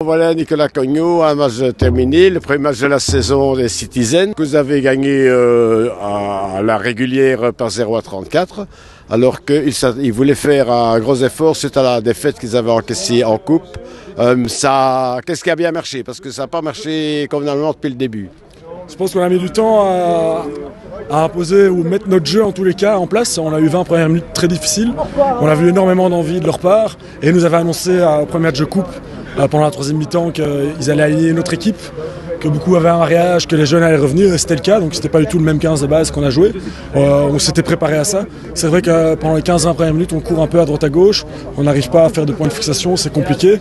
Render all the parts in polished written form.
Voilà Nicolas Cognot, un match terminé, le premier match de la saison des Citizens. Vous avez gagné à la régulière par 0-34, alors qu'ils voulaient faire un gros effort suite à la défaite qu'ils avaient encaissée en coupe. Qu'est-ce qui a bien marché? Parce que ça n'a pas marché convenablement depuis le début. Je pense qu'on a mis du temps à imposer ou mettre notre jeu en tous les cas en place. On a eu 20 premières minutes très difficiles. On a vu énormément d'envie de leur part et ils nous avaient annoncé au premier match de coupe pendant la troisième mi-temps qu'ils allaient aligner notre équipe, que beaucoup avaient un mariage, que les jeunes allaient revenir et c'était le cas. Donc c'était pas du tout le même 15 de base qu'on a joué. On s'était préparé à ça. C'est vrai que pendant les 15-20 premières minutes on court un peu à droite à gauche. On n'arrive pas à faire de points de fixation, c'est compliqué.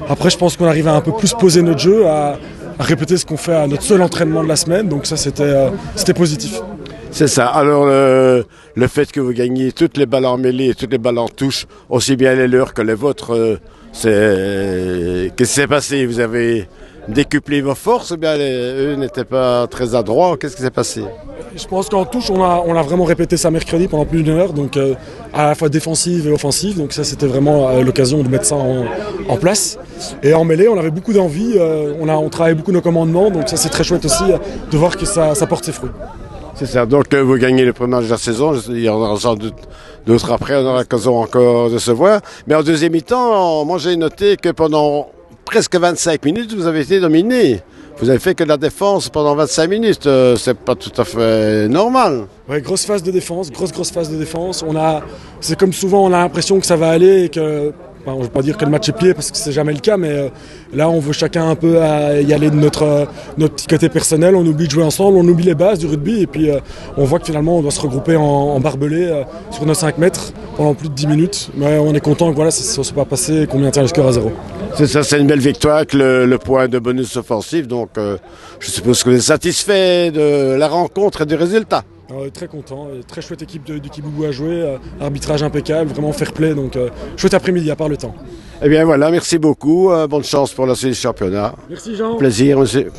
Après je pense qu'on arrive à un peu plus poser notre jeu, à répéter ce qu'on fait à notre seul entraînement de la semaine, donc ça c'était positif. C'est ça. Alors le fait que vous gagniez toutes les balles en mêlée et toutes les balles en touche, aussi bien les leurs que les vôtres, qu'est-ce qui s'est passé? Vous avez décuplé vos forces, ou bien eux n'étaient pas très adroits? Qu'est-ce qui s'est passé? Je pense qu'en touche, on a vraiment répété ça mercredi pendant plus d'une heure, donc à la fois défensive et offensive. Donc ça, c'était vraiment l'occasion de mettre ça en place. Et en mêlée, on avait beaucoup d'envie. On travaillait beaucoup nos commandements, donc ça, c'est très chouette aussi de voir que ça porte ses fruits. C'est ça. Donc vous gagnez le premier match de la saison. Il y en aura sans doute d'autres après. On aura l'occasion encore de se voir. Mais en deuxième mi-temps, moi j'ai noté que pendant presque 25 minutes, vous avez été dominé. Vous avez fait que de la défense pendant 25 minutes, c'est pas tout à fait normal. Ouais, grosse phase de défense, grosse phase de défense. C'est comme souvent, on a l'impression que ça va aller et que, je ne veux pas dire que le match est plié parce que c'est jamais le cas, mais là on veut chacun un peu y aller de notre petit côté personnel. On oublie de jouer ensemble, on oublie les bases du rugby et puis on voit que finalement on doit se regrouper en barbelé sur nos 5 mètres pendant plus de 10 minutes. Mais on est content que voilà, ça ne soit pas passé et qu'on maintient le score à 0. C'est ça, c'est une belle victoire avec le point de bonus offensif. Donc je suppose que vous êtes satisfait de la rencontre et du résultat. Très content, très chouette équipe du Kiboubou à jouer, arbitrage impeccable, vraiment fair play, donc chouette après-midi à part le temps. Eh bien voilà, merci beaucoup, bonne chance pour la suite du championnat. Merci Jean. Plaisir monsieur.